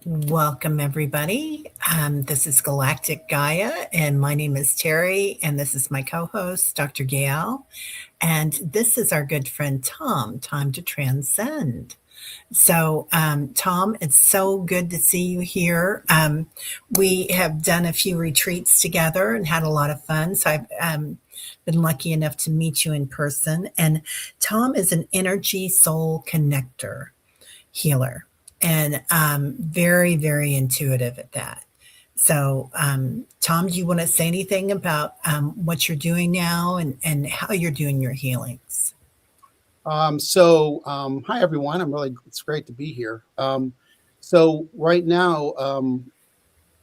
Welcome, everybody. This is Galactic Gaia, and my name is Teri, and this is my co host, Dr. Gail. And this is our good friend Tom, Time to Transcend. Tom, it's so good to see you here. We have done a few retreats together and had a lot of fun. So I've been lucky enough to meet you in person. And Tom is an energy soul connector healer and very, very intuitive at that. Tom, do you want to say anything about what you're doing now and how you're doing your healings? Hi everyone. It's great to be here. So right now,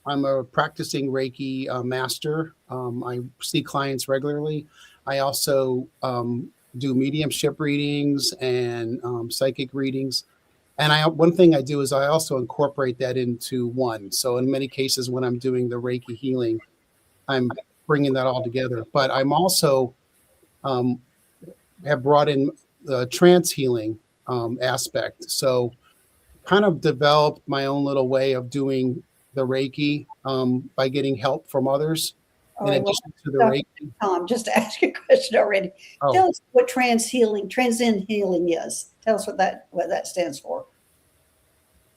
I'm a practicing Reiki master. I see clients regularly. I also do mediumship readings and psychic readings. And one thing I do is I also incorporate that into one. So in many cases, when I'm doing the Reiki healing, I'm bringing that all together. But I'm also have brought in the trance healing aspect. So kind of developed my own little way of doing the Reiki by getting help from others All in right, well, addition to the Dr. Reiki. Tom, just to ask you a question already. Oh, Tell us what transcend healing is. Tell us what that stands for.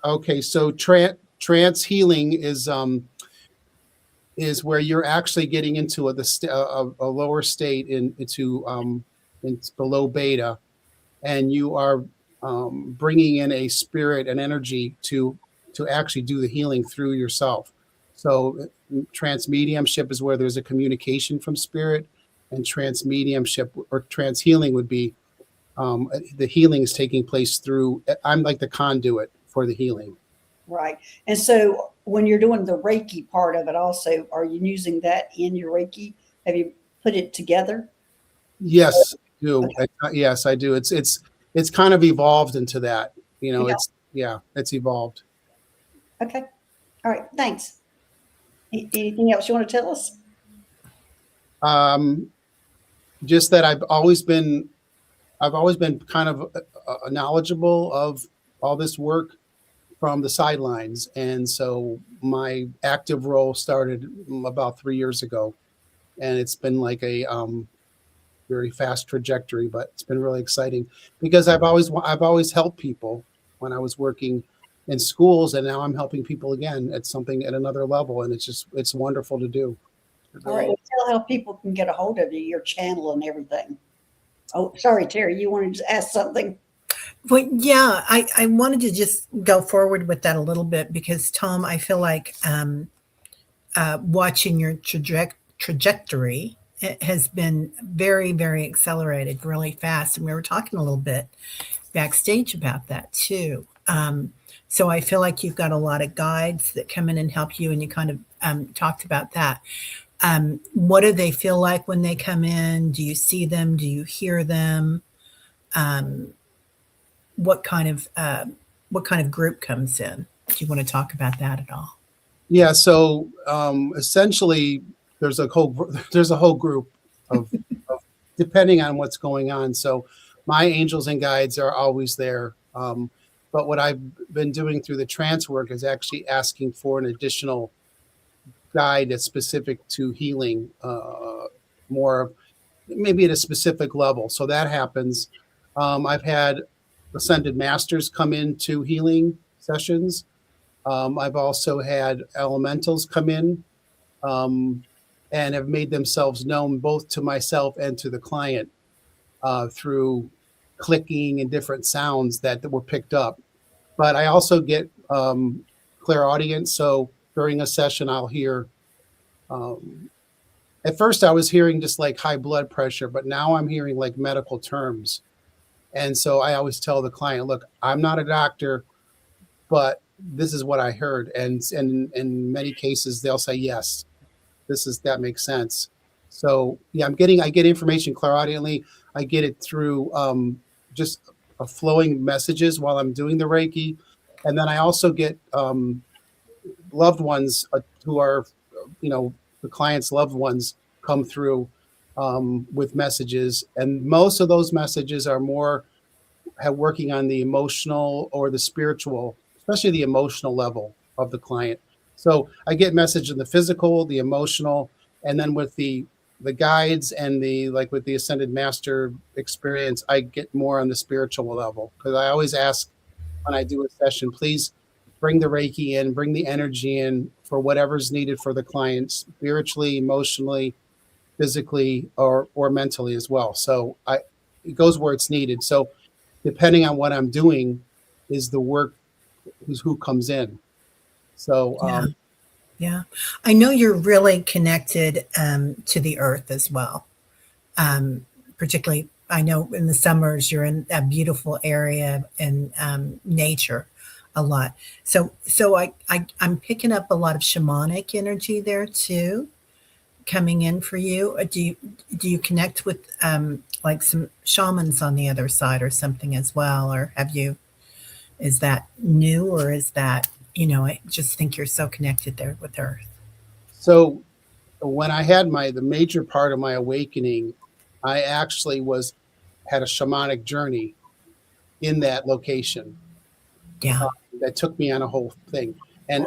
okay. So trance healing is where you're actually getting into a lower state into below beta, and you are bringing in a spirit and energy to actually do the healing through yourself. So trance mediumship is where there's a communication from spirit, and trance mediumship or trance healing would be the healing is taking place through. I'm like the conduit for the healing. Right. And so when you're doing the Reiki part of it also, are you using that in your Reiki? Have you put it together? Yes, I do. Okay. Yes, I do. It's kind of evolved into that. Yeah. It's evolved. Okay. All right. Thanks. Anything else you want to tell us? Just that I've always been kind of knowledgeable of all this work from the sidelines, and so my active role started about 3 years ago, and it's been like a very fast trajectory, but it's been really exciting because I've always helped people when I was working in schools, and now I'm helping people again at another level, and it's wonderful to do. All right. Well, tell how people can get a hold of you, your channel and everything. Oh, sorry, Teri, you wanted to ask something? Well, yeah, I wanted to just go forward with that a little bit because, Tom, I feel like watching your trajectory it has been very, very accelerated, really fast. And we were talking a little bit backstage about that too. So I feel like you've got a lot of guides that come in and help you, and you kind of talked about that. What do they feel like when they come in? Do you see them? Do you hear them? Um, what kind of group comes in? Do you want to talk about that at all? Yeah. So essentially, there's a whole group of depending on what's going on. So my angels and guides are always there. But what I've been doing through the trance work is actually asking for an additional guide that's specific to healing, more maybe at a specific level. So that happens. I've had ascended masters come into healing sessions. I've also had elementals come in and have made themselves known both to myself and to the client through clicking and different sounds that were picked up. But I also get clairaudience. So during a session, I'll hear. At first, I was hearing just like high blood pressure, but now I'm hearing like medical terms. And so I always tell the client, look, I'm not a doctor, but this is what I heard. And in many cases, they'll say, yes, that makes sense. So yeah, I get information clairaudiently. I get it through just flowing messages while I'm doing the Reiki. And then I also get loved ones who are, the client's loved ones come through with messages. And most of those messages are more working on the emotional or the spiritual, especially the emotional level. of the client. So I get message in the physical, the emotional, and then with the guides and the like with the Ascended Master experience, I get more on the spiritual level, because I always ask when I do a session, please bring the Reiki in, bring the energy in for whatever's needed for the client, spiritually, emotionally, physically, or mentally as well. So it goes where it's needed. So depending on what I'm doing is the work, who comes in. So Yeah. Yeah. I know you're really connected to the earth as well. Particularly, I know in the summers you're in a beautiful area in nature a lot. So I'm picking up a lot of shamanic energy there too, coming in for you. Do you connect with like some shamans on the other side or something as well, or is that new, or is that, I just think you're so connected there with earth. so when I had the major part of my awakening, I actually had a shamanic journey in that location, Yeah. that took me on a whole thing. And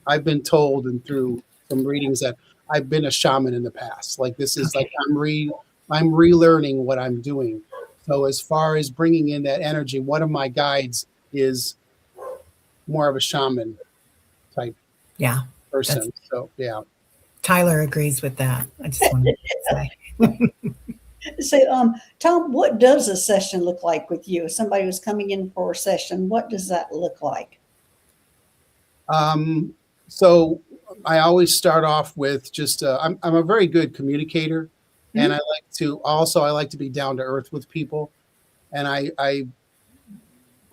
I've been told, and through some readings, that I've been a shaman in the past. Like, this is like Okay. I'm relearning what I'm doing. So as far as bringing in that energy, one of my guides is more of a shaman type Yeah. person. So yeah. Tyler agrees with that. I just want to say. So, Tom, what does a session look like with you? If somebody was coming in for a session, what does that look like? So I always start off with just I'm a very good communicator, and I like to be down to earth with people, and I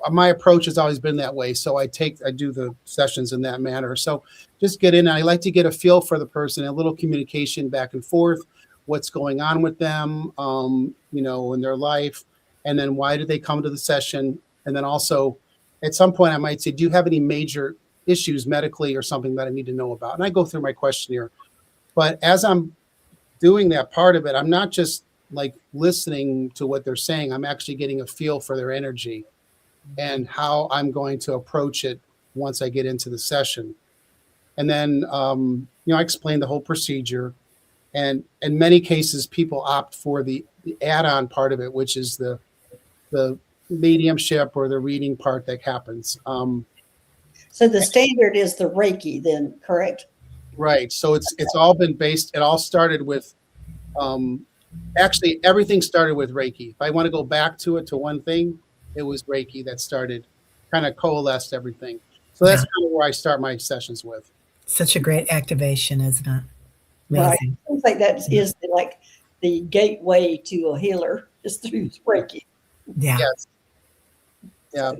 my approach has always been that way. So I do the sessions in that manner. So just get in. I like to get a feel for the person, a little communication back and forth, what's going on with them, in their life, and then why did they come to the session, and then also at some point I might say, do you have any major issues medically or something that I need to know about? And I go through my questionnaire. But as I'm doing that part of it, I'm not just like listening to what they're saying. I'm actually getting a feel for their energy and how I'm going to approach it once I get into the session. And then, I explain the whole procedure. And in many cases, people opt for the add-on part of it, which is the mediumship or the reading part that happens. So the standard is the Reiki then, correct? Right. So it's all been based. It all started with, actually everything started with Reiki. If I want to go back to one thing, it was Reiki that started, kind of coalesced everything. So that's Yeah. kind of where I start my sessions with. Such a great activation, isn't it? Right. Amazing. Seems like that is like the gateway to a healer, just through Reiki. Yeah. Yes. Yeah.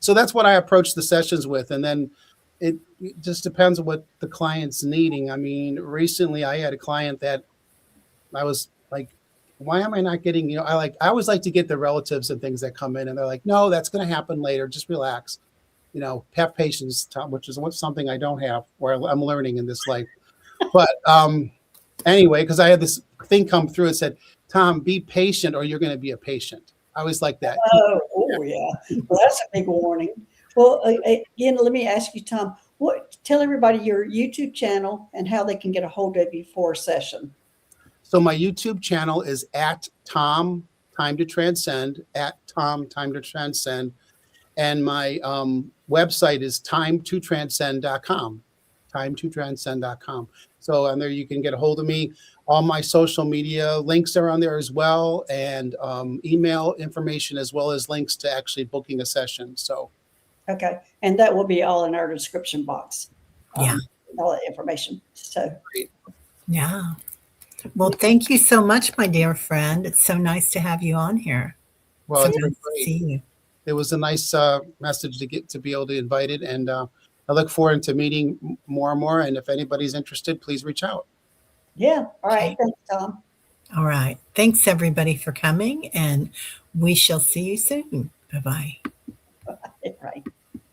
So that's what I approach the sessions with. And then it just depends on what the client's needing. I mean, recently I had a client that I was like, why am I not getting, I always like to get the relatives and things that come in, and they're like, no, that's going to happen later. Just relax, have patience, Tom, which is something I don't have, where I'm learning in this life. But anyway, because I had this thing come through and said, Tom, be patient or you're going to be a patient. I always like that. Oh yeah. Well, that's a big warning. Well, again, let me ask you, Tom, tell everybody your YouTube channel and how they can get a hold of you for a session. So my YouTube channel is at Tom Time to Transcend, at Tom Time to Transcend. And my website is timetotranscend.com, timetotranscend.com. So on there you can get a hold of me. All my social media links are on there as well, and email information, as well as links to actually booking a session. So. Okay. And that will be all in our description box. Yeah. All that information. So. Yeah. Well, thank you so much, my dear friend. It's so nice to have you on here. Well, so it's been nice to great. see you. It was a nice message to be able to invite it, and I look forward to meeting more and more. And if anybody's interested, please reach out. Yeah. All right. Okay. Thanks, Tom. All right. Thanks everybody for coming, and we shall see you soon. Bye-bye.